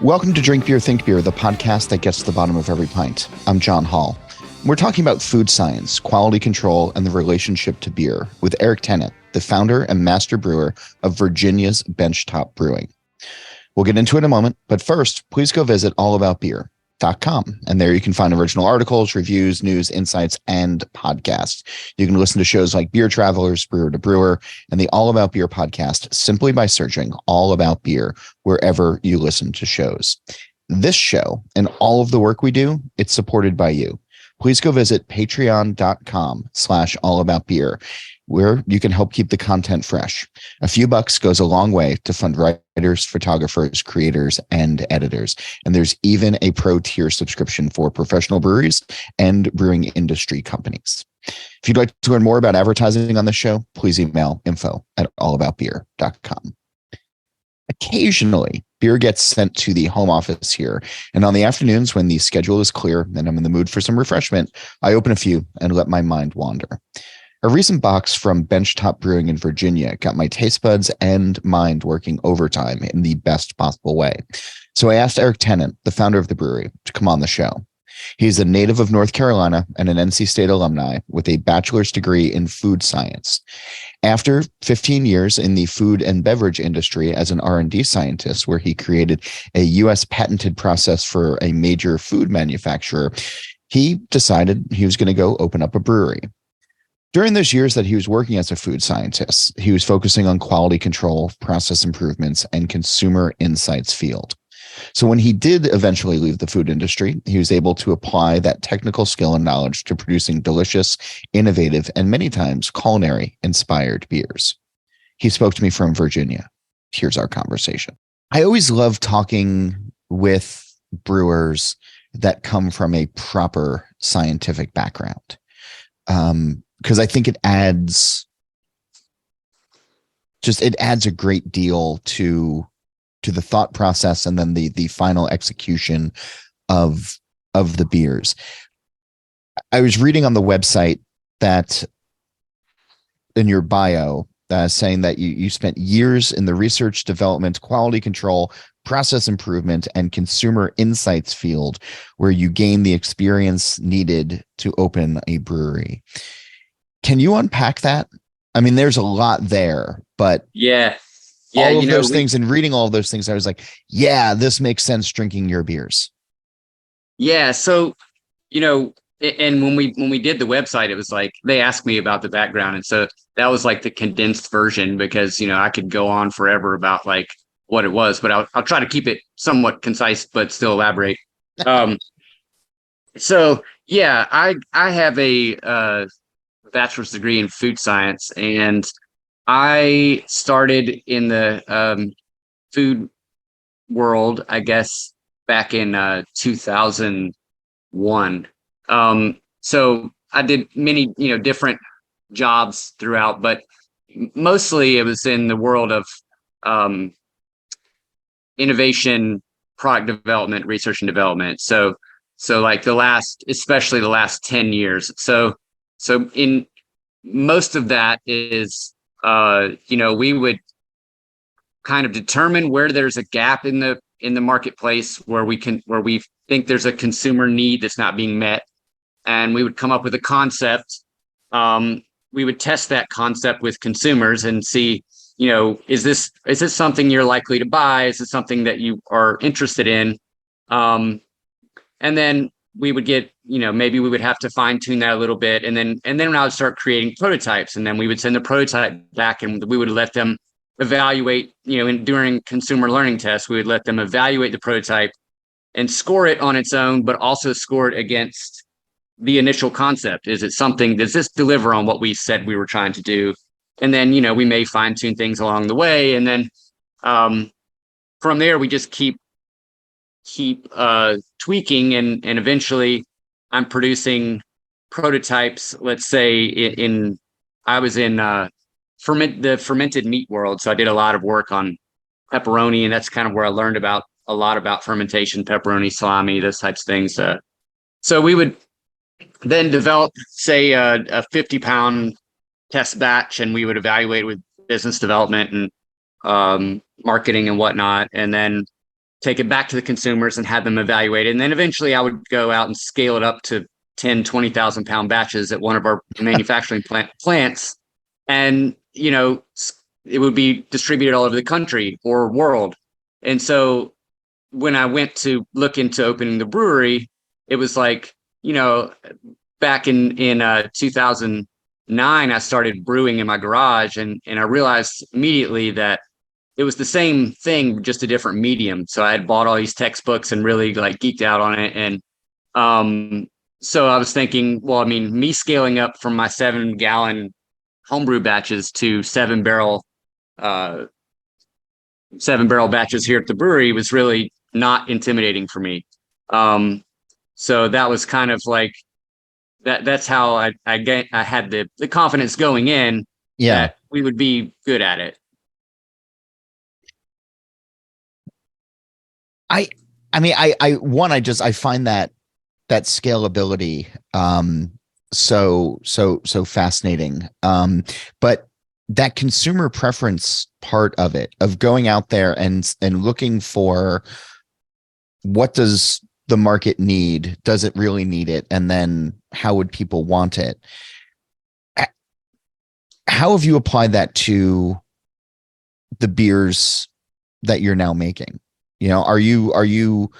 Welcome to Drink Beer, Think Beer, the podcast that gets to the bottom of every pint. I'm John Hall. We're talking about food science, quality control, and the relationship to beer with Eric Tennant, the founder and master brewer of Virginia's Benchtop Brewing. We'll get into it in a moment, but first, please go visit allaboutbeer.com. And there you can find original articles, reviews, news, insights, and podcasts. You can listen to shows like Beer Travelers, Brewer to Brewer, and the All About Beer podcast simply by searching All About Beer wherever you listen to shows. This show and all of the work we do, it's supported by you. Please go visit patreon.com/allaboutbeer, where you can help keep the content fresh. A few bucks goes a long way to fund writers, photographers, creators, and editors. And there's even a pro tier subscription for professional breweries and brewing industry companies. If you'd like to learn more about advertising on the show, please email info@allaboutbeer.com. Occasionally, beer gets sent to the home office here. And on the afternoons when the schedule is clear and I'm in the mood for some refreshment, I open a few and let my mind wander. A recent box from Benchtop Brewing in Virginia got my taste buds and mind working overtime in the best possible way. So I asked Eric Tennant, the founder of the brewery, to come on the show. He's a native of North Carolina and an NC State alumni with a bachelor's degree in food science. After 15 years in the food and beverage industry as an R&D scientist, where he created a U.S. patented process for a major food manufacturer, he decided he was going to go open up a brewery. During those years that he was working as a food scientist, he was focusing on quality control, process improvements, and consumer insights field. So when he did eventually leave the food industry, he was able to apply that technical skill and knowledge to producing delicious, innovative, and many times culinary-inspired beers. He spoke to me from Virginia. Here's our conversation. I always love talking with brewers that come from a proper scientific background. Because I think it adds a great deal to the thought process and then the final execution of the beers. I was reading on the website that in your bio saying that you spent years in the research, development, quality control, process improvement, and consumer insights field where you gained the experience needed to open a brewery. Can you unpack that? I mean, there's a lot there, but all of those things and reading all of those things, I was like, yeah, this makes sense drinking your beers. Yeah. So, and when we did the website, it was like, they asked me about the background. And so that was like the condensed version because, I could go on forever about like what it was, but I'll try to keep it somewhat concise, but still elaborate. So yeah, I have a bachelor's degree in food science, and I started in the food world, I guess, back in 2001. So I did many, different jobs throughout, but mostly it was in the world of innovation, product development, research and development. So like especially the last 10 years. So in most of that is, we would kind of determine where there's a gap in the marketplace where we think there's a consumer need that's not being met. And we would come up with a concept. We would test that concept with consumers and see, is this something you're likely to buy? Is it something that you are interested in? And then we would get, maybe we would have to fine tune that a little bit. And then I would start creating prototypes, and then we would send the prototype back and we would let them evaluate, during consumer learning tests, we would let them evaluate the prototype and score it on its own, but also score it against the initial concept. Does this deliver on what we said we were trying to do? And then, we may fine tune things along the way. And then from there, we just keep tweaking, and eventually I'm producing prototypes. Let's say I was in the fermented meat world. So I did a lot of work on pepperoni, and that's kind of where I learned a lot about fermentation, pepperoni, salami, those types of things. So we would then develop, say, a 50-pound test batch, and we would evaluate with business development and marketing and whatnot. And then take it back to the consumers and have them evaluate it. And then eventually I would go out and scale it up to 10, 20,000 pound batches at one of our manufacturing plants. And, it would be distributed all over the country or world. And so when I went to look into opening the brewery, it was like, back in 2009, I started brewing in my garage, and I realized immediately that it was the same thing, just a different medium. So I had bought all these textbooks and really like geeked out on it. And so I was thinking, well, I mean, me scaling up from my 7-gallon homebrew batches to 7-barrel batches here at the brewery was really not intimidating for me. So that was kind of like that. That's how I had the confidence going in that we would be good at it. I find that scalability so fascinating. But that consumer preference part of it, of going out there and looking for what does the market need? Does it really need it? And then how would people want it? How have you applied that to the beers that you're now making? Are you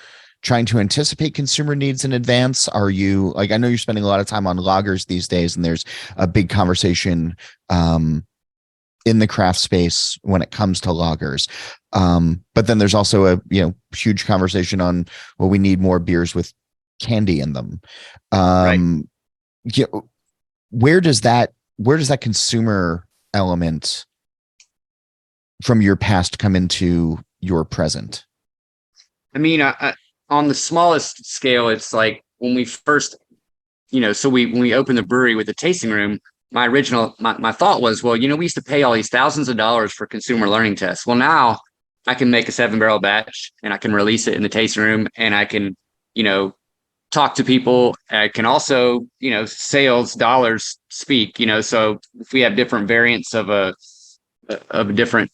trying to anticipate consumer needs in advance? Are you, like, I know you're spending a lot of time on lagers these days, and there's a big conversation in the craft space when it comes to lagers. But then there's also a huge conversation on, well, we need more beers with candy in them. Right. Where does that consumer element from your past come into your present? I mean, on the smallest scale, it's like when we first, so when we opened the brewery with the tasting room, my thought was, well, we used to pay all these thousands of dollars for consumer learning tests. Well, now I can make a 7-barrel batch and I can release it in the tasting room, and I can, talk to people. I can also, sales dollars speak, so if we have different variants of different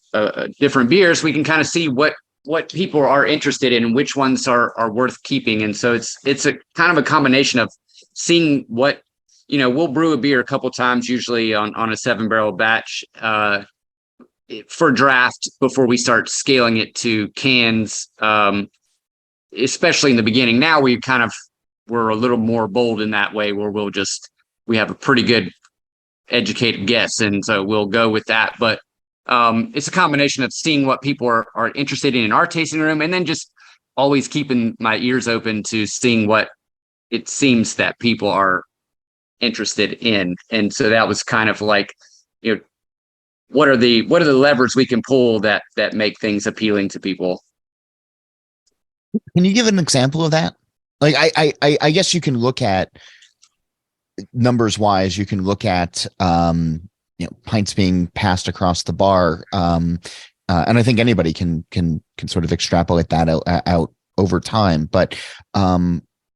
beers, we can kind of see what people are interested in, which ones are worth keeping. And so it's a kind of a combination of seeing what, we'll brew a beer a couple times, usually on a 7-barrel batch for draft before we start scaling it to cans, especially in the beginning. Now we're a little more bold in that way, where we have a pretty good educated guess. And so we'll go with that. But it's a combination of seeing what people are interested in our tasting room, and then just always keeping my ears open to seeing what it seems that people are interested in. And so that was kind of like, what are the levers we can pull that make things appealing to people? Can you give an example of that? Like, I guess you can look at numbers wise, you can look at pints being passed across the bar, and I think anybody can sort of extrapolate that out over time. But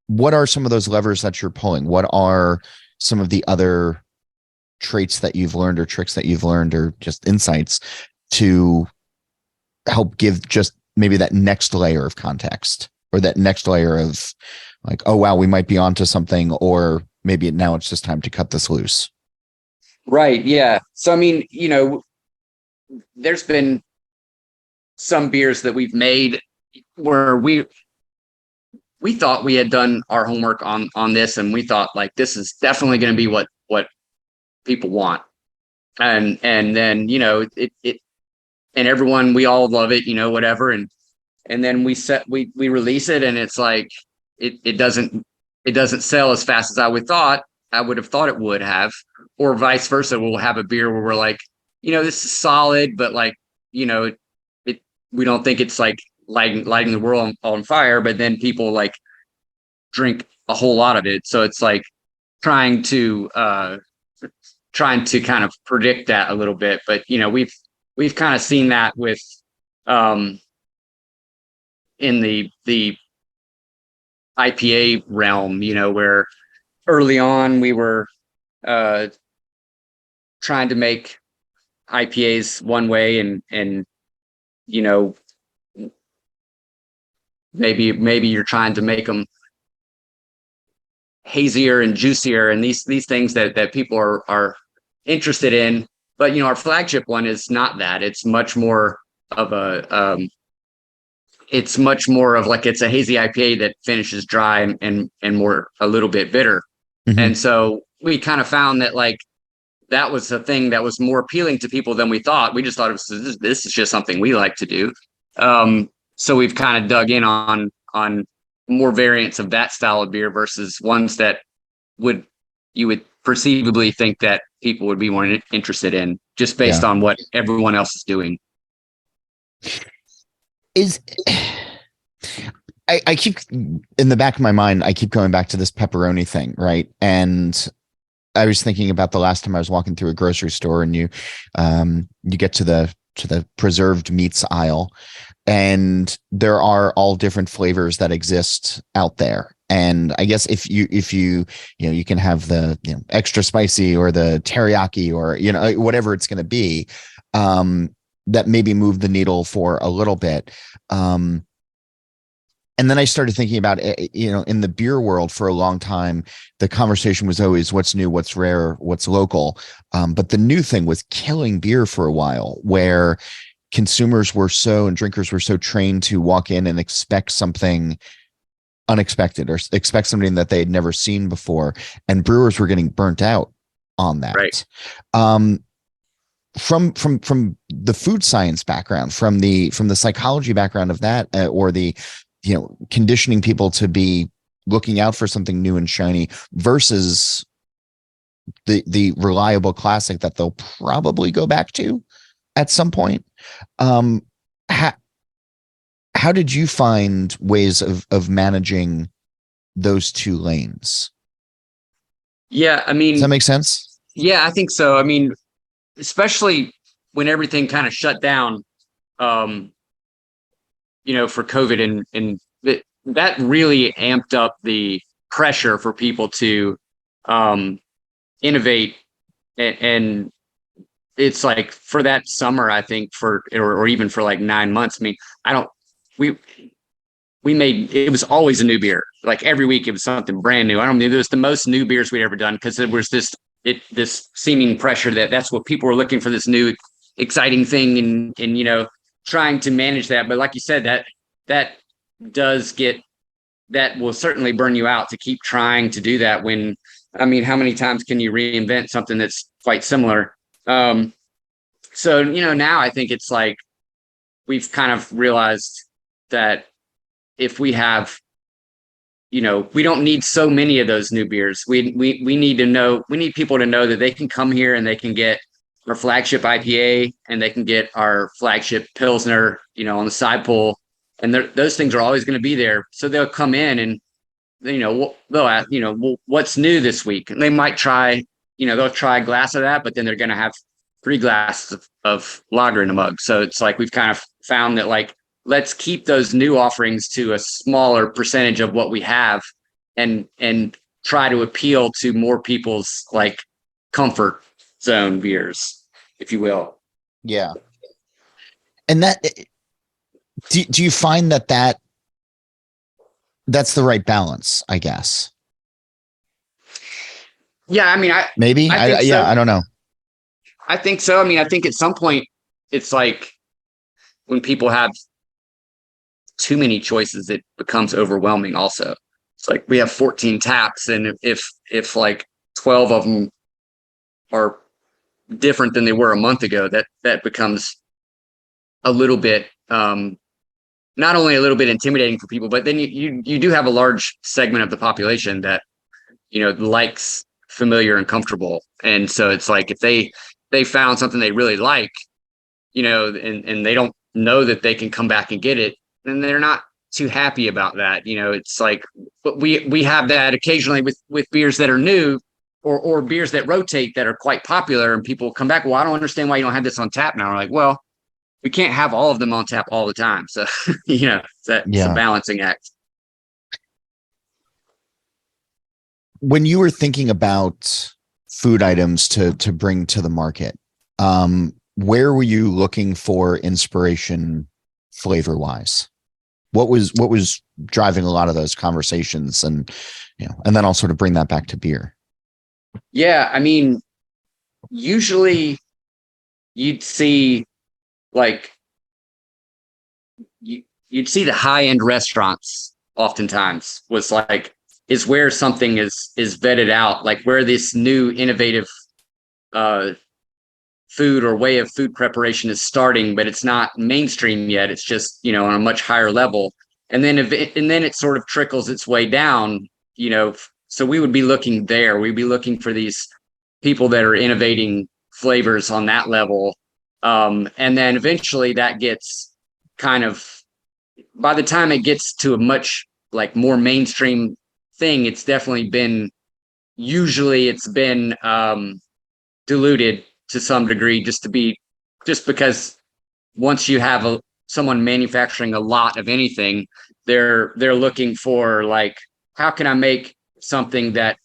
what are some of those levers that you're pulling? What are some of the other traits that you've learned, or tricks that you've learned, or just insights to help give just maybe that next layer of context, or that next layer of like, oh wow, we might be onto something, or maybe now it's just time to cut this loose? Right. Yeah. So, I mean, there's been some beers that we've made where we thought we had done our homework on this, and we thought, like, this is definitely going to be what people want. And then, it and everyone, we all love it, whatever. And then we release it, and it's like, it doesn't sell as fast as I would have thought it would have, or vice versa. We'll have a beer where we're like, this is solid, but like, we don't think it's like lighting the world on fire, but then people like drink a whole lot of it. So it's like trying to kind of predict that a little bit. But, we've kind of seen that with, in the IPA realm, where early on we were trying to make IPAs one way, and maybe you're trying to make them hazier and juicier, and these things that people are interested in. But our flagship one is not that. It's much more of like it's a hazy IPA that finishes dry and more a little bit bitter. Mm-hmm. And so we kind of found that like that was a thing that was more appealing to people than we thought. We just thought this is just something we like to do. So we've kind of dug in on more variants of that style of beer versus ones that you would perceivably think that people would be more interested in just based on what everyone else is doing. I keep in the back of my mind, I keep going back to this pepperoni thing, right? And I was thinking about the last time I was walking through a grocery store, and you get to the preserved meats aisle, and there are all different flavors that exist out there. And I guess if you you can have the extra spicy or the teriyaki or whatever it's going to be, that maybe move the needle for a little bit. And then I started thinking about, in the beer world for a long time, the conversation was always what's new, what's rare, what's local. But the new thing was killing beer for a while, where consumers were and drinkers were so trained to walk in and expect something unexpected or expect something that they had never seen before. And brewers were getting burnt out on that. Right. From the food science background, from the psychology background of that, or the conditioning people to be looking out for something new and shiny versus the reliable classic that they'll probably go back to at some point. How did you find ways of managing those two lanes? Yeah, I mean, does that make sense? Yeah, I think so. I mean, especially when everything kind of shut down, for COVID, and that really amped up the pressure for people to innovate. And it's like for that summer, I think or even for like 9 months. I mean, we made, it was always a new beer. Like every week it was something brand new. I don't mean it was the most new beers we'd ever done, because it was this seeming pressure that's what people were looking for, this new exciting thing, and trying to manage that. But like you said, that will certainly burn you out to keep trying to do that when, I mean, how many times can you reinvent something that's quite similar? So, now I think it's like we've kind of realized that if we have, we don't need so many of those new beers. We need people to know that they can come here and they can get our flagship IPA and they can get our flagship Pilsner, on the side pull. And those things are always going to be there. So they'll come in and, they'll ask, what's new this week? And they might try, they'll try a glass of that, but then they're going to have 3 glasses of lager in a mug. So it's like, we've kind of found that, like, let's keep those new offerings to a smaller percentage of what we have, and try to appeal to more people's like comfort zone beers, if you will. Yeah. And that, do you find that's the right balance, I guess? Yeah. I mean, I don't know. I think so. I mean, I think at some point it's like when people have too many choices, it becomes overwhelming also. It's like we have 14 taps, and if like 12 of them are different than they were a month ago, that becomes a little bit, not only a little bit intimidating for people, but then you do have a large segment of the population that, likes familiar and comfortable. And so it's like, if they found something they really like, and they don't know that they can come back and get it, then they're not too happy about that. It's like, but we have that occasionally with beers that are new, or beers that rotate that are quite popular, and people come back, well, I don't understand why you don't have this on tap now. We're like, well, we can't have all of them on tap all the time. So, it's a balancing act. When you were thinking about food items to bring to the market, where were you looking for inspiration flavor wise? What was driving a lot of those conversations, and and then I'll sort of bring that back to beer. Yeah, I mean, usually you'd see like you'd see the high end restaurants oftentimes was like is where something is vetted out, like where this new innovative uh food or way of food preparation is starting, but it's not mainstream yet. It's just, on a much higher level. And then it sort of trickles its way down, so we would be looking there. We'd be looking for these people that are innovating flavors on that level. And then eventually that gets kind of, by the time it gets to a much like more mainstream thing, usually it's been diluted to some degree, just because once you have someone manufacturing a lot of anything, they're looking for like, how can I make something that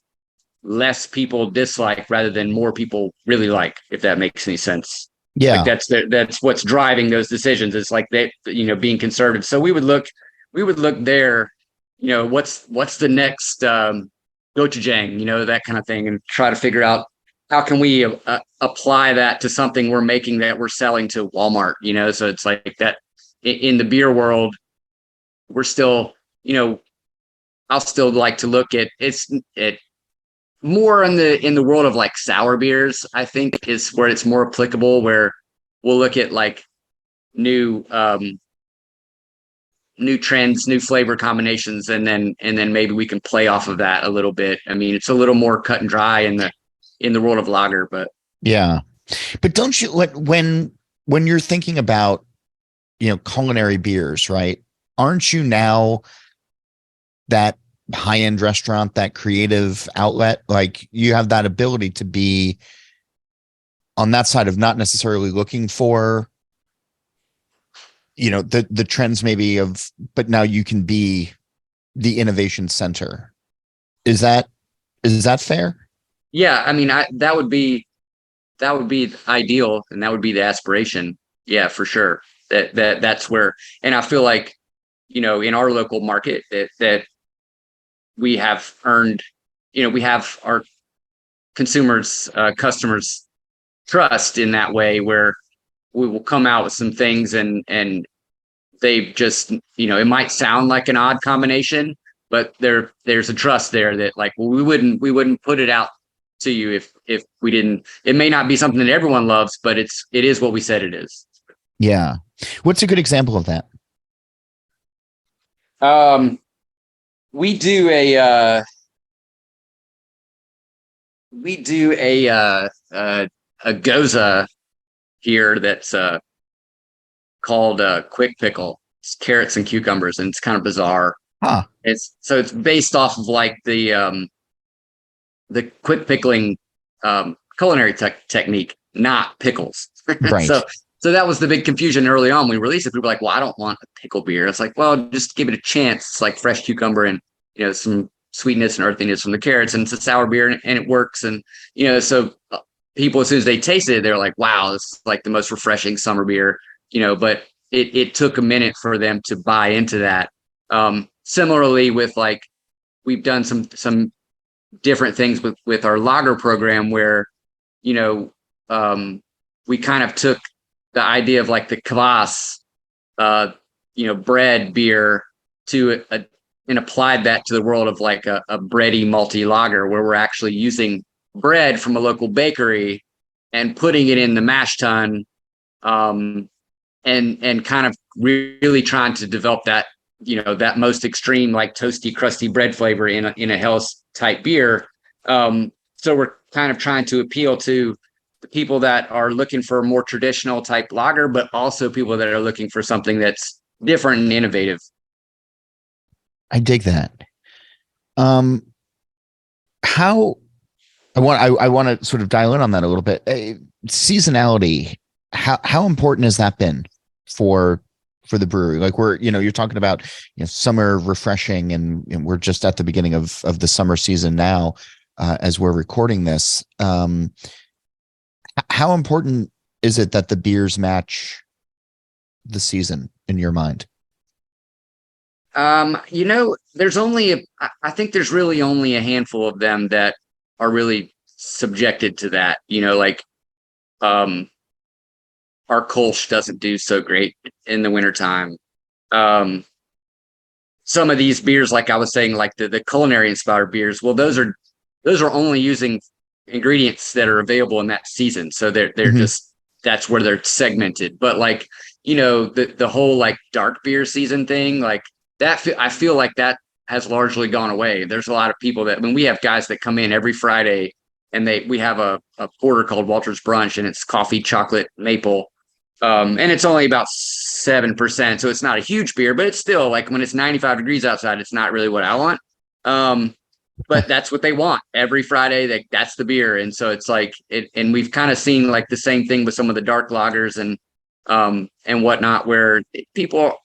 less people dislike rather than more people really like, if that makes any sense. Like Yeah. that's what's driving those decisions. It's like being conservative. So we would look there, what's the next gochujang, that kind of thing, and try to figure out how can we apply that to something we're making that we're selling to Walmart. So it's like that in the beer world, we're still, I'll still like to look at it more in the world of like sour beers. I think is where it's more applicable, where we'll look at like new new trends, new flavor combinations, and then maybe we can play off of that a little bit. I mean, it's a little more cut and dry in the world of lager, but Yeah. But don't you when you're thinking about, culinary beers, right? Aren't you now that high-end restaurant, that creative outlet? Like you have that ability to be on that side of not necessarily looking for, the trends maybe but now you can be the innovation center. Is that fair? yeah, I mean, that would be ideal, and that would be the aspiration. Yeah, for sure. That's where, and I feel like, in our local market, that we have earned, we have our customers trust in that way, where we will come out with some things, and they just, it might sound like an odd combination, but there's a trust there that like, well, we wouldn't put it out to you if we didn't. It may not be something that everyone loves, but it is what we said it is. Yeah. What's a good example of that? Um, we do a goza here that's called quick pickle. It's carrots and cucumbers, and it's kind of bizarre. Huh. It's based off of like the quick pickling culinary technique, not pickles. Right. So that was the big confusion early on. We released it. People were like, well, I don't want a pickle beer. It's like, well, just give it a chance. It's like fresh cucumber and, some sweetness and earthiness from the carrots, and it's a sour beer, and it works. And, so people, as soon as they tasted it, they're like, wow, this is like the most refreshing summer beer, but it took a minute for them to buy into that. Similarly with like, we've done some different things with our lager program, where, we kind of took the idea of like the kvass, bread beer and applied that to the world of like a bready malty lager, where we're actually using bread from a local bakery and putting it in the mash tun, and kind of really trying to develop that, that most extreme, like toasty, crusty bread flavor in a Helles type beer. So we're kind of trying to appeal to the people that are looking for a more traditional type lager, but also people that are looking for something that's different and innovative. I dig that. Um, how I want to sort of dial in on that a little bit. Seasonality. How important has that been for the brewery? Like you're talking about, summer refreshing, and we're just at the beginning of the summer season now, as we're recording this. How important is it that the beers match the season in your mind? I think there's really only a handful of them that are really subjected to that. Um, our Kolsch doesn't do so great in the wintertime. Some of these beers, like I was saying, like the culinary inspired beers, well, those are only using ingredients that are available in that season. So they're Mhm. just, that's where they're segmented. But like, the whole like dark beer season thing, like that, I feel like that has largely gone away. There's a lot of people that, we have guys that come in every Friday, and we have a porter called Walter's Brunch, and it's coffee, chocolate, maple. And it's only about 7%. So it's not a huge beer, but it's still like, when it's 95 degrees outside, it's not really what I want. Um, but that's what they want every Friday. That's the beer. And so it's like it, and we've kind of seen like the same thing with some of the dark lagers and whatnot, where people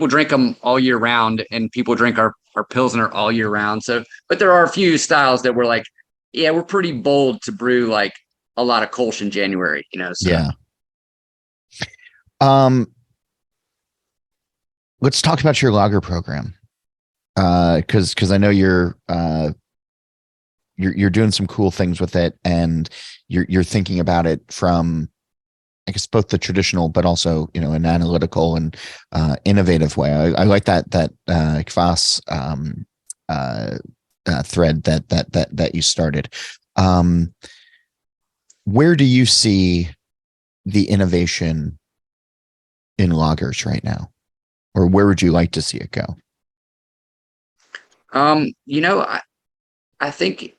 drink them all year round, and people drink our Pilsner all year round. So, but there are a few styles that we're like, yeah, we're pretty bold to brew like a lot of Kolsch in January, so. Yeah. Um, let's talk about your lager program. Because I know you're doing some cool things with it, and you're thinking about it from, I guess, both the traditional but also an analytical and innovative way. I like that Kvass thread that you started. Where do you see the innovation in lagers right now, or where would you like to see it go? I think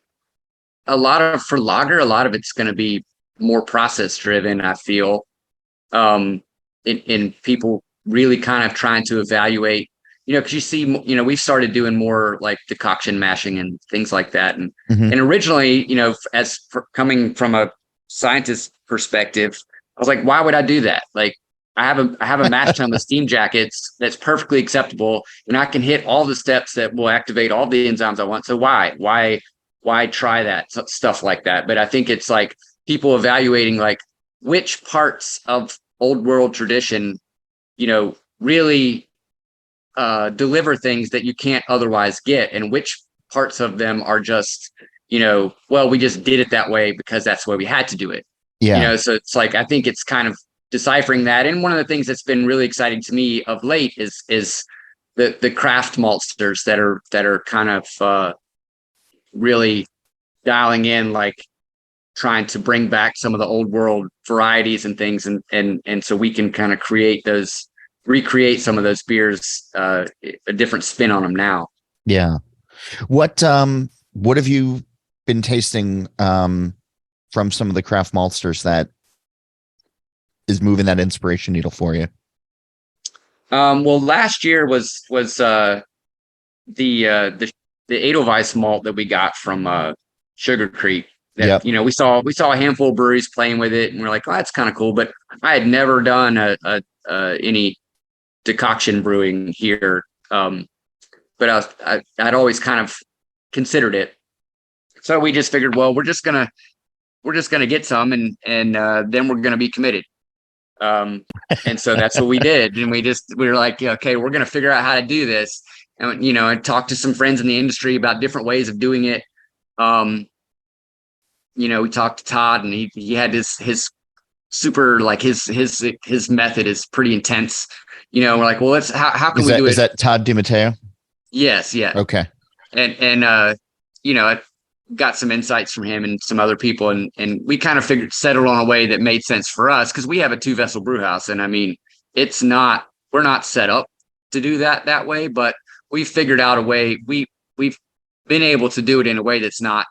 for lager, a lot of it's going to be more process driven, I feel. In people really kind of trying to evaluate, because you see, we've started doing more like decoction mashing and things like that. And, Mhm. and originally, coming from a scientist perspective, I was like, why would I do that? Like, I have a mash tun with steam jackets that's perfectly acceptable, and I can hit all the steps that will activate all the enzymes I want. So why try that stuff like that? But I think it's like people evaluating like which parts of old world tradition, really deliver things that you can't otherwise get, and which parts of them are just, well, we just did it that way because that's the way we had to do it. Yeah. So it's like, I think it's kind of deciphering that. And one of the things that's been really exciting to me of late is the craft maltsters that are kind of really dialing in, like trying to bring back some of the old world varieties and things, and so we can kind of recreate some of those beers, a different spin on them now. Yeah. What have you been tasting from some of the craft maltsters that is moving that inspiration needle for you? Well, last year was the Edelweiss malt that we got from Sugar Creek. That, Yep. we saw a handful of breweries playing with it, and we're like, oh, that's kind of cool. But I had never done any decoction brewing here, but I'd always kind of considered it. So we just figured, well, we're just gonna get some, and then we're gonna be committed. And so that's what we did, and we were like, okay, we're gonna figure out how to do this, and I talked to some friends in the industry about different ways of doing it. We talked to Todd, and he had his super, like his method is pretty intense. We're like, well, how can we do it? Is that Todd DiMatteo? Yes, yeah. Okay. And I got some insights from him and some other people, and we kind of settled on a way that made sense for us, because we have a 2-vessel brew house, and I mean, we're not set up to do that way, but we figured out a way. We've been able to do it in a way that's not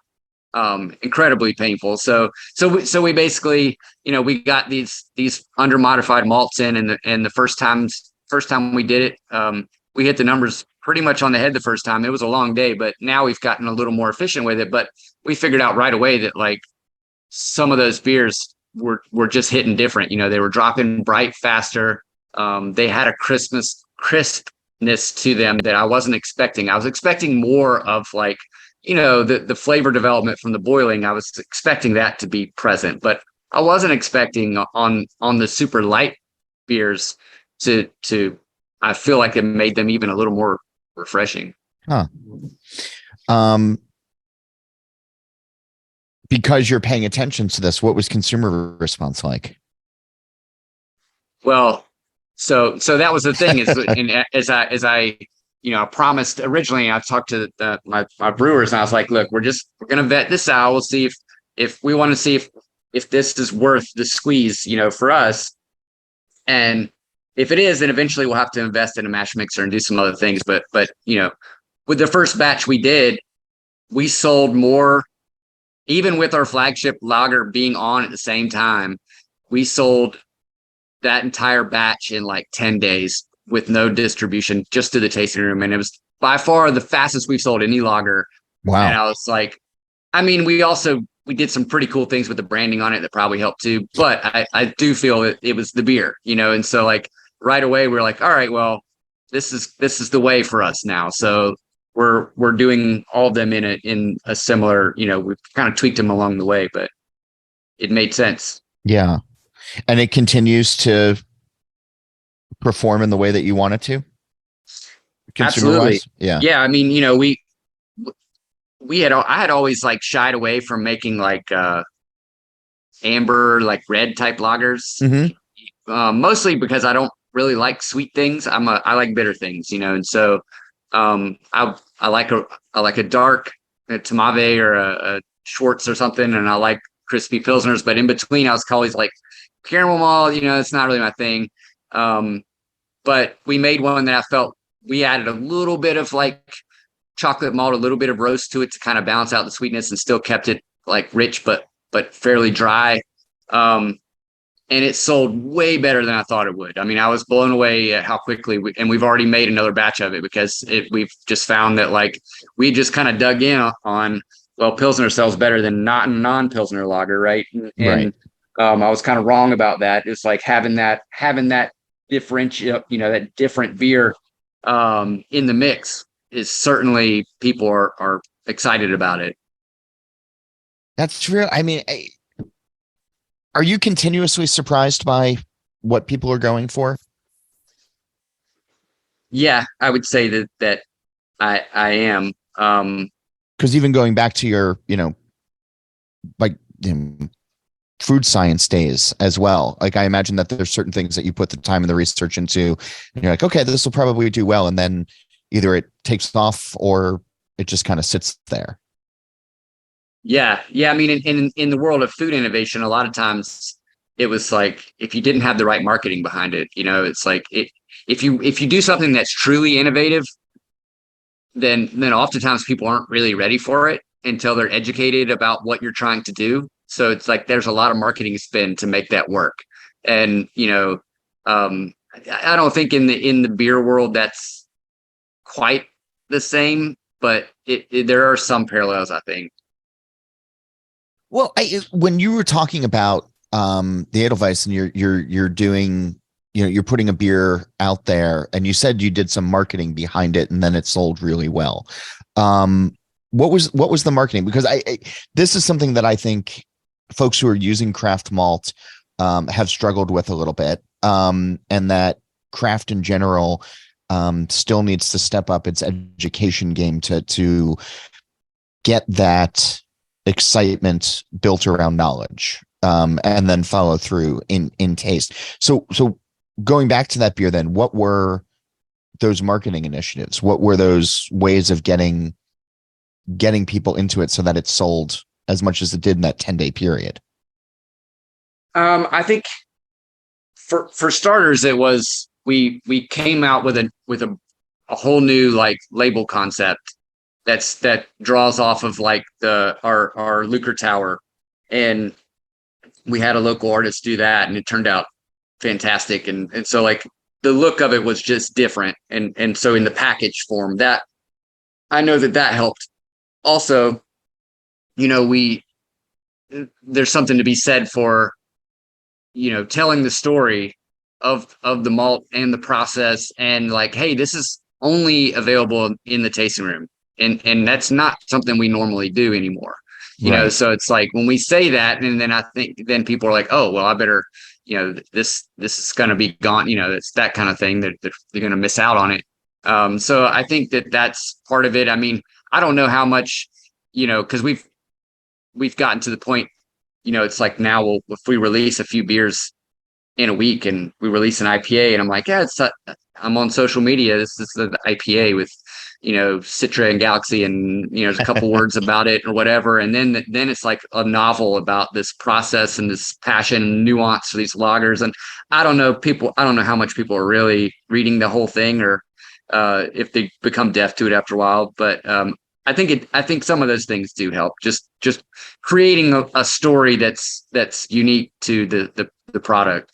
incredibly painful. So we basically, we got these under modified malts in, and the first time we did it, we hit the numbers pretty much on the head the first time. It was a long day, but now we've gotten a little more efficient with it. But we figured out right away that like some of those beers were just hitting different. They were dropping bright faster. They had a crispness to them that I wasn't expecting. I was expecting more of like, the flavor development from the boiling. I was expecting that to be present, but I wasn't expecting on the super light beers to I feel like it made them even a little more refreshing. Huh. Because you're paying attention to this, what was consumer response like? Well, so that was the thing is, and as I promised originally, I talked to my brewers, and I was like, look, we're going to vet this out. We'll see if we want to see if this is worth the squeeze, for us. And if it is, then eventually we'll have to invest in a mash mixer and do some other things. But with the first batch we did, we sold more, even with our flagship lager being on at the same time. We sold that entire batch in like 10 days with no distribution, just to the tasting room. And it was by far the fastest we've sold any lager. Wow. And I was like, I mean, we did some pretty cool things with the branding on it that probably helped too. But I do feel that it was the beer, and so like right away we're like, all right, well, this is the way for us now. So we're doing all of them in a similar, we've kind of tweaked them along the way, but it made sense. Yeah. And it continues to perform in the way that you want it to? Absolutely. Yeah. Yeah. I mean, I had always like shied away from making like amber, like red type lagers, mostly because I don't really like sweet things. I like bitter things, and so I like a dark Tamave or a Schwartz or something, and I like crispy pilsners. But in between, I was always like caramel malt. It's not really my thing. But we made one that I felt we added a little bit of like chocolate malt, a little bit of roast to it to kind of balance out the sweetness, and still kept it like rich but fairly dry. And it sold way better than I thought it would. I mean, I was blown away at how quickly and we've already made another batch of it because we've just found that like we just kind of dug in on, well, Pilsner sells better than non-Pilsner lager, right? And I was kind of wrong about that. It's like having that differential, that different beer in the mix is certainly, people are excited about it. That's real. I mean, are you continuously surprised by what people are going for? Yeah, I would say that I am. Because even going back to your, like food science days as well, like I imagine that there's certain things that you put the time and the research into, and you're like, okay, this will probably do well, and then either it takes off or it just kind of sits there. Yeah. I mean, in the world of food innovation, a lot of times it was like if you didn't have the right marketing behind it, it's like if you do something that's truly innovative, then oftentimes people aren't really ready for it until they're educated about what you're trying to do. So it's like there's a lot of marketing spend to make that work. And I don't think in the beer world that's quite the same, but there are some parallels, I think. Well, when you were talking about the Edelweiss, and you're doing, you're putting a beer out there, and you said you did some marketing behind it, and then it sold really well. What was the marketing? Because this is something that I think folks who are using craft malt have struggled with a little bit, and that craft in general still needs to step up its education game to get that excitement built around knowledge, and then follow through in taste. So going back to that beer, then what were those marketing initiatives? What were those ways of getting people into it so that it sold as much as it did in that 10-day period? I think for starters, it was we came out with a whole new like label concept that draws off of like our Lucre Tower, and we had a local artist do that, and it turned out fantastic. And so like the look of it was just different, and so in the package form, that I know that helped. Also, there's something to be said for telling the story of the malt and the process, and like, hey, this is only available in the tasting room. And that's not something we normally do anymore, so it's like when we say that, and then I think then people are like, oh, well, I better, this is going to be gone. It's that kind of thing that they're going to miss out on it. So I think that that's part of it. I mean, I don't know how much, because we've gotten to the point, it's like now if we release a few beers in a week and we release an IPA and I'm like, yeah, I'm on social media. This is the IPA with, Citra and Galaxy and, there's a couple words about it or whatever. And then it's like a novel about this process and this passion and nuance for these lagers. And I don't know how much people are really reading the whole thing or if they become deaf to it after a while. But I think some of those things do help. Just creating a story that's unique to the product.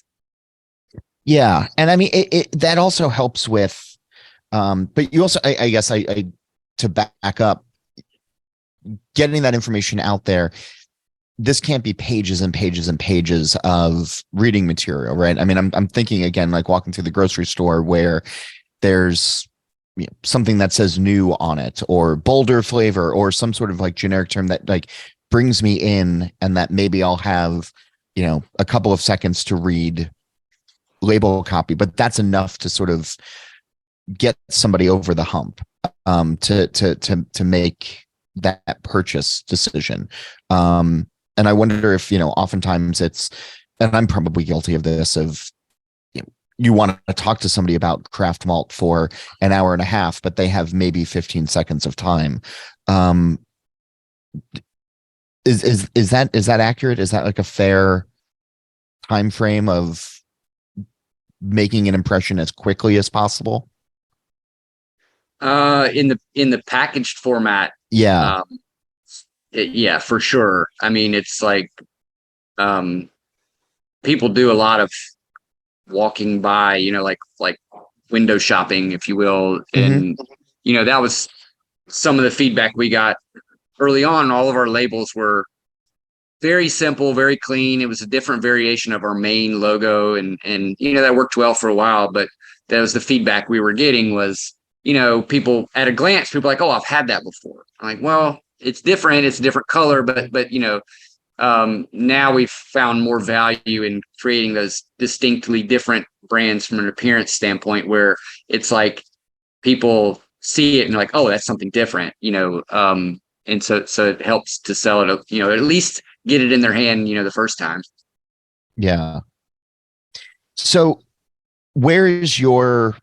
Yeah. And I mean, that also helps with, but you also, I guess to back up, getting that information out there, this can't be pages and pages and pages of reading material, right? I mean, I'm thinking again, like walking through the grocery store where there's something that says new on it or bolder flavor or some sort of like generic term that like brings me in and that maybe I'll have, a couple of seconds to read label copy, but that's enough to sort of get somebody over the hump to make that purchase decision. And I wonder if, oftentimes it's, and I'm probably guilty of this, of you want to talk to somebody about craft malt for an hour and a half, but they have maybe 15 seconds of time. Is that accurate? Is that like a fair time frame of making an impression as quickly as possible? In the packaged format, yeah, yeah, for sure. I mean, it's like people do a lot of walking by, like window shopping, if you will, and that was some of the feedback we got early on. All of our labels were very simple, very clean. It was a different variation of our main logo, and that worked well for a while. But that was the feedback we were getting was, people at a glance, people like, oh, I've had that before. I'm like, well, it's different. It's a different color, but now we've found more value in creating those distinctly different brands from an appearance standpoint, where it's like people see it and like, oh, that's something different, and so it helps to sell it, at least get it in their hand, the first time. Yeah. So where's your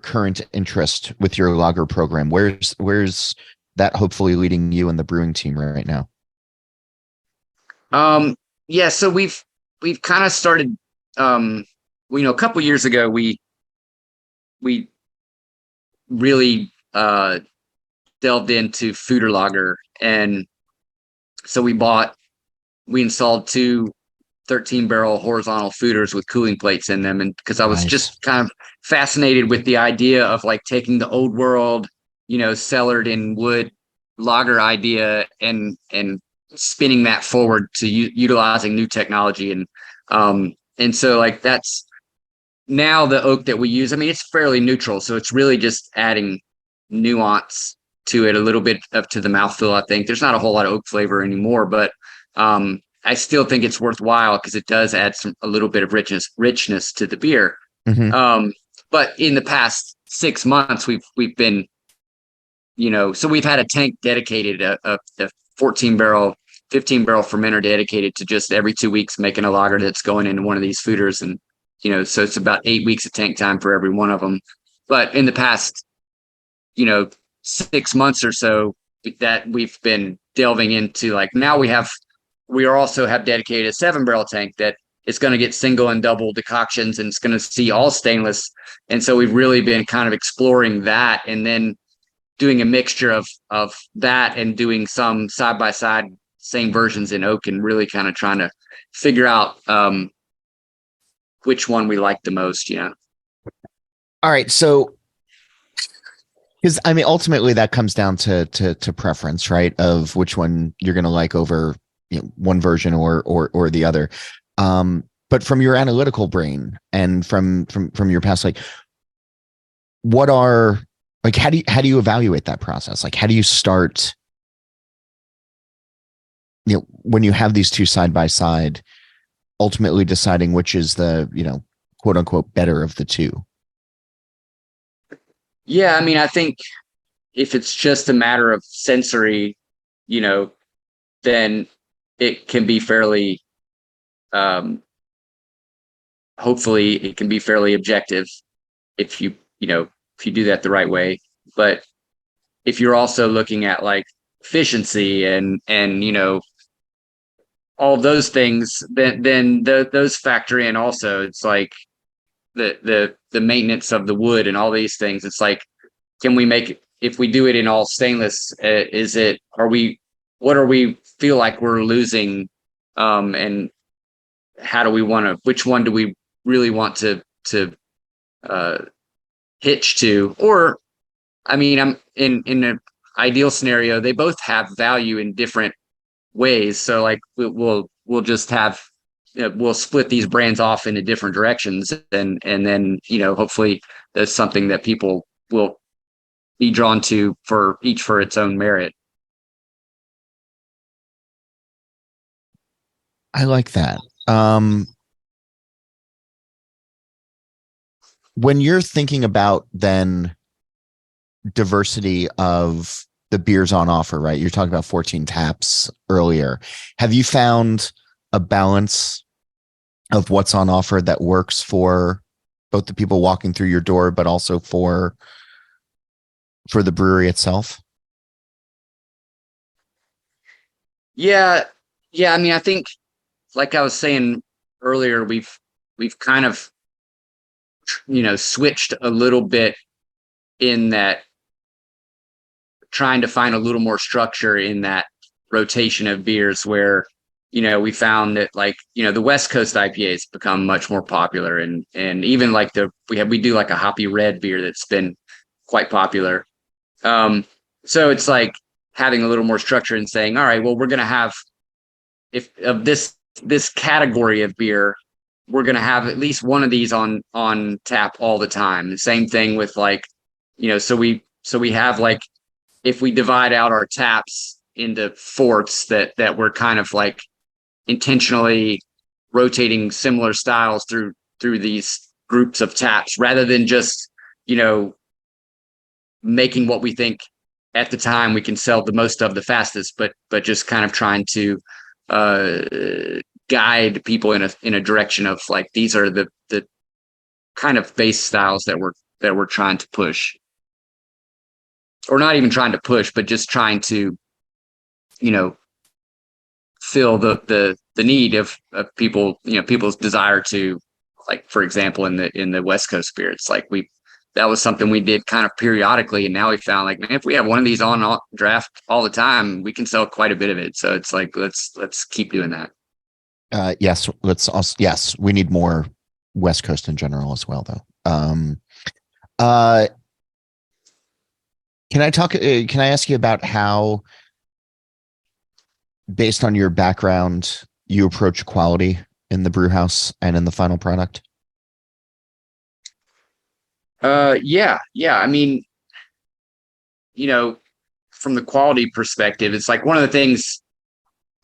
current interest with your lager program? Where's that hopefully leading you and the brewing team right now? Yeah, so we've kind of started, a couple years ago, we really delved into foeder lager. And so we installed two 13-barrel horizontal foeders with cooling plates in them. And because I was just kind of fascinated with the idea of like taking the old world, cellared in wood lager idea and spinning that forward to utilizing new technology. And so like that's now the oak that we use. I mean, it's fairly neutral. So it's really just adding nuance to it, a little bit up to the mouthfeel. I think there's not a whole lot of oak flavor anymore, but I still think it's worthwhile because it does add a little bit of richness to the beer. But in the past 6 months, we've been, so we've had a tank dedicated, a 14-barrel, 15-barrel fermenter dedicated to just every 2 weeks making a lager that's going into one of these foeders. And, so it's about 8 weeks of tank time for every one of them. But in the past, 6 months or so that we've been delving into, like now we also have dedicated a 7-barrel tank that is going to get single and double decoctions and it's going to see all stainless. And so we've really been kind of exploring that and then doing a mixture of that and doing some side by side same versions in oak and really kind of trying to figure out which one we like the most. All right. So, because I mean, ultimately that comes down to preference, right? Of which one you're going to like over one version or the other. But from your analytical brain and from your past, like what are, like, how do you evaluate that process? Like, how do you start, when you have these two side by side, ultimately deciding which is the, quote unquote, better of the two? Yeah, I mean, I think if it's just a matter of sensory, you know, then it can be fairly, um, hopefully, it can be fairly objective if if you do that the right way. But if you're also looking at like efficiency and all those things, then those factor in also. It's like the maintenance of the wood and all these things. It's like, can we make it, if we do it in all stainless, is it, are we, what are we feel like we're losing, and how do we want to, which one do we really want to uh hitch to? Or I mean, I'm in an ideal scenario, they both have value in different ways. So like we'll just have, we'll split these brands off into different directions, and then hopefully that's something that people will be drawn to for each for its own merit. I like that. Um, when you're thinking about then diversity of the beers on offer, right? You're talking about 14 taps earlier. Have you found a balance of what's on offer that works for both the people walking through your door, but also for the brewery itself? Yeah, yeah. I mean, I think, like I was saying earlier, we've kind of switched a little bit in that, trying to find a little more structure in that rotation of beers where we found that, like, the West Coast IPAs become much more popular, and even like we do like a hoppy red beer that's been quite popular. So it's like having a little more structure and saying, all right, well, we're going to have, if of this category of beer, we're going to have at least one of these on tap all the time. The same thing with, like, so we have, like, if we divide out our taps into forts, that we're kind of like intentionally rotating similar styles through these groups of taps, rather than just you know making what we think at the time we can sell the most of the fastest, but just kind of trying to uh, guide people in a direction of, like, these are the kind of base styles that we're trying to push, or not even trying to push, but just trying to you know fill the need of people, people's desire to, like, for example, in the West Coast spirits, like, we that was something we did kind of periodically, and now we found, like, man, if we have one of these on draft all the time, we can sell quite a bit of it. So it's like, let's keep doing that. Yes, let's also, yes, we need more West Coast in general as well, though. Uh, can I ask you about how, based on your background, you approach quality in the brew house and in the final product? Yeah, I mean, you know from the quality perspective, it's like one of the things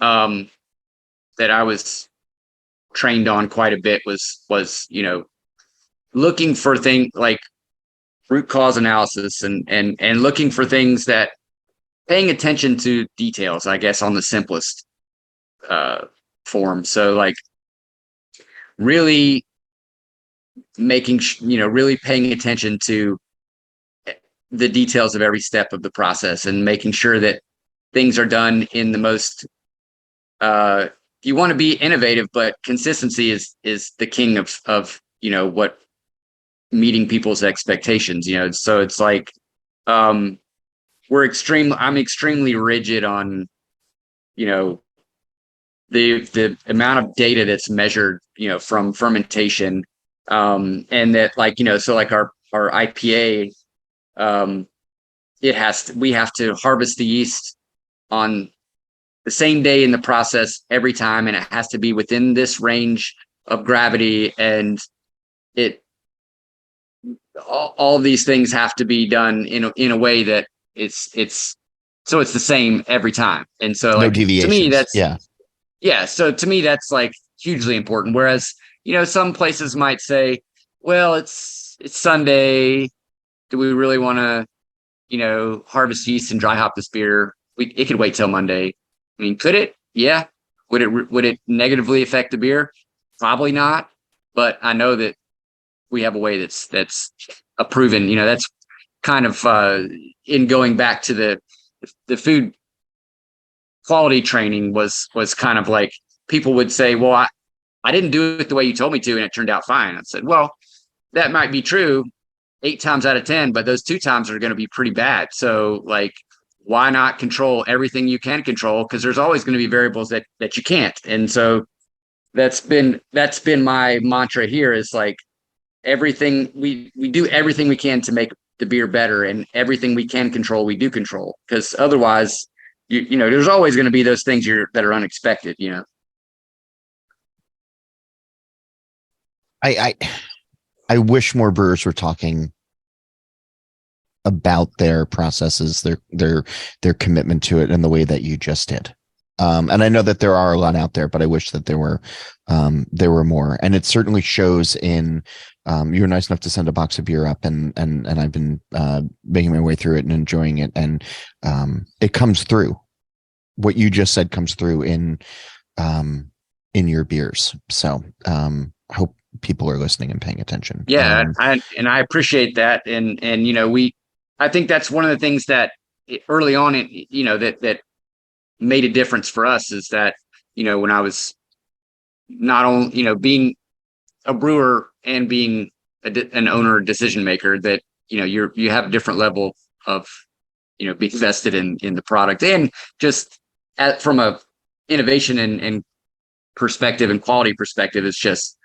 um that I was trained on quite a bit was looking for things like root cause analysis, and looking for things, that paying attention to details, I guess, on the simplest uh form. So, like, really really paying attention to the details of every step of the process, and making sure that things are done in the most, you want to be innovative, but consistency is the king of what meeting people's expectations. So it's like, um I'm extremely rigid on you know the amount of data that's measured from fermentation, and that, like, so, like, our IPA, um we have to harvest the yeast on the same day in the process every time, and it has to be within this range of gravity, and it all these things have to be done in a way that it's so it's the same every time. And so, No like, to me, deviations. that's, Yeah. yeah, so to me, that's like hugely important. Whereas some places might say, well, it's Sunday, do we really want to, harvest yeast and dry hop this beer? It could wait till Monday. I mean, could it? Yeah. Would it negatively affect the beer? Probably not. But I know that we have a way that's a proven, that's kind of in going back to the food quality training was kind of like people would say, well, I didn't do it the way you told me to, and it turned out fine. I said, well, that might be true 8 times out of 10, but those 2 times are going to be pretty bad. So like, why not control everything you can control? Because there's always going to be variables that you can't. And so that's been my mantra here, is like, everything we do everything we can to make the beer better, and everything we can control, we do control. Because otherwise, there's always going to be those things that are unexpected, I wish more brewers were talking about their processes, their commitment to it in the way that you just did. And I know that there are a lot out there, but I wish that there were more. And it certainly shows in, you were nice enough to send a box of beer up, and I've been making my way through it and enjoying it. And it comes through. What you just said comes through in your beers. So hope people are listening and paying attention. Yeah, I appreciate that. And I think that's one of the things that early on, that made a difference for us, is that, when I was not only, being a brewer and being an owner, decision maker, that, you have a different level of, being vested in the product, and just from a innovation and perspective and quality perspective, it's just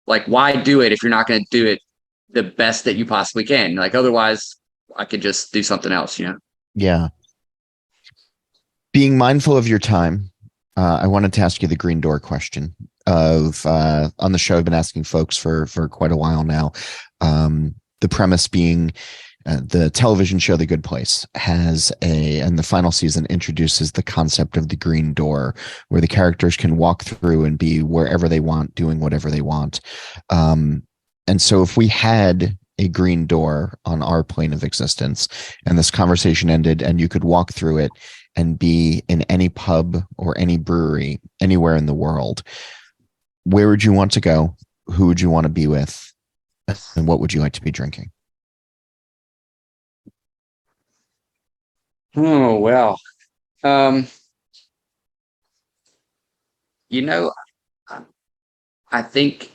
like, why do it if you're not going to do it the best that you possibly can? Like, otherwise I could just do something else, Yeah. Being mindful of your time, I wanted to ask you the green door question of, on the show, I've been asking folks for quite a while now. The premise being, the television show The Good Place and the final season introduces the concept of the green door, where the characters can walk through and be wherever they want, doing whatever they want. And so if we had a green door on our plane of existence, and this conversation ended, and you could walk through it and be in any pub or any brewery anywhere in the world, where would you want to go? Who would you want to be with? And what would you like to be drinking? Oh, well, I think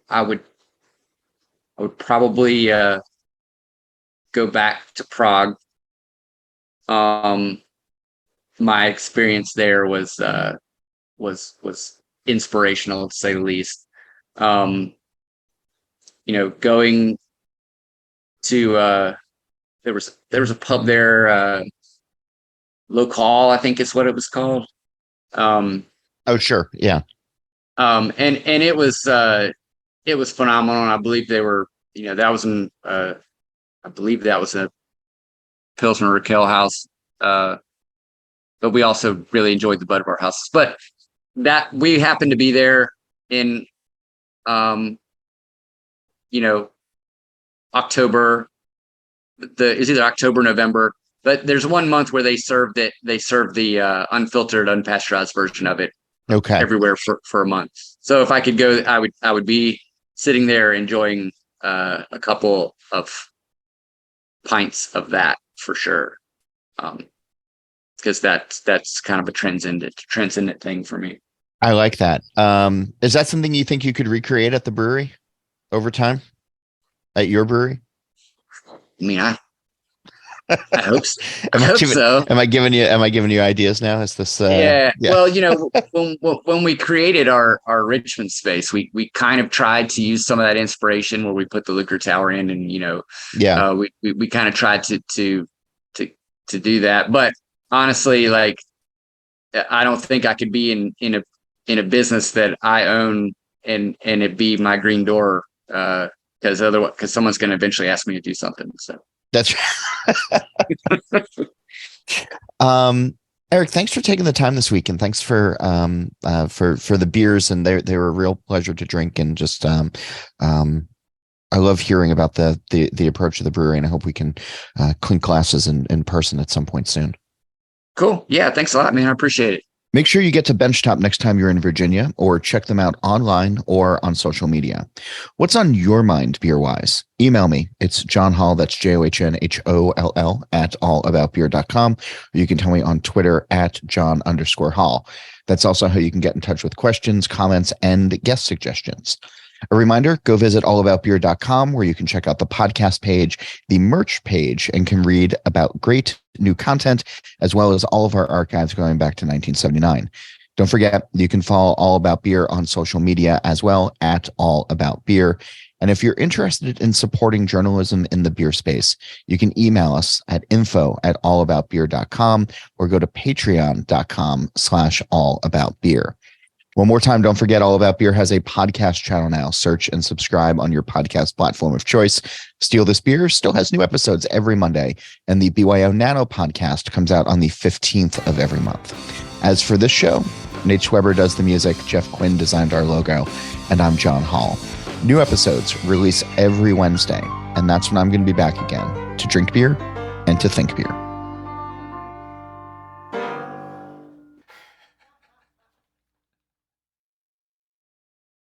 I would probably go back to Prague. My experience there was inspirational, to say the least. Going to there was a pub there, Local, I think is what it was called. Oh, sure, yeah. And it was phenomenal. And I believe they were, that was I believe that was a Pilsner Raquel house. But we also really enjoyed the Bud Bar houses. But that we happened to be there in, October. It's either October, November. But there's one month where they served the unfiltered, unpasteurized version of it. Okay. Everywhere for a month. So if I could go, I would be sitting there enjoying a couple of pints of that for sure. Because that's kind of a transcendent thing for me. I like that. Is that something you think you could recreate at the brewery over time? At your brewery? I mean, I hope so. Am I giving you ideas now? Is this yeah. Well, when we created our Richmond space, we kind of tried to use some of that inspiration where we put the liquor tower in, and we kind of tried to do that. But honestly, like, I don't think I could be in a business that I own and it be my green door, because someone's going to eventually ask me to do something. So that's Eric, thanks for taking the time this week, and thanks for the beers, and they were a real pleasure to drink, and just I love hearing about the approach of the brewery, and I hope we can clink glasses in person at some point soon. Cool. Yeah. Thanks a lot, man. I appreciate it. Make sure you get to Benchtop next time you're in Virginia, or check them out online or on social media. What's on your mind beer-wise? Email me. It's John Hall, that's JOHNHOLL at allaboutbeer.com. Or you can tell me on Twitter at John_Hall. That's also how you can get in touch with questions, comments, and guest suggestions. A reminder, go visit allaboutbeer.com, where you can check out the podcast page, the merch page, and can read about great new content, as well as all of our archives going back to 1979. Don't forget, you can follow All About Beer on social media as well, at All About Beer. And if you're interested in supporting journalism in the beer space, you can email us at info@allaboutbeer.com or go to patreon.com/allaboutbeer. One more time, don't forget, All About Beer has a podcast channel now. Search and subscribe on your podcast platform of choice. Steal This Beer still has new episodes every Monday, and the BYO Nano podcast comes out on the 15th of every month. As for this show, Nate Schweber does the music, Jeff Quinn designed our logo, and I'm John Hall. New episodes release every Wednesday, and that's when I'm going to be back again to drink beer and to think beer.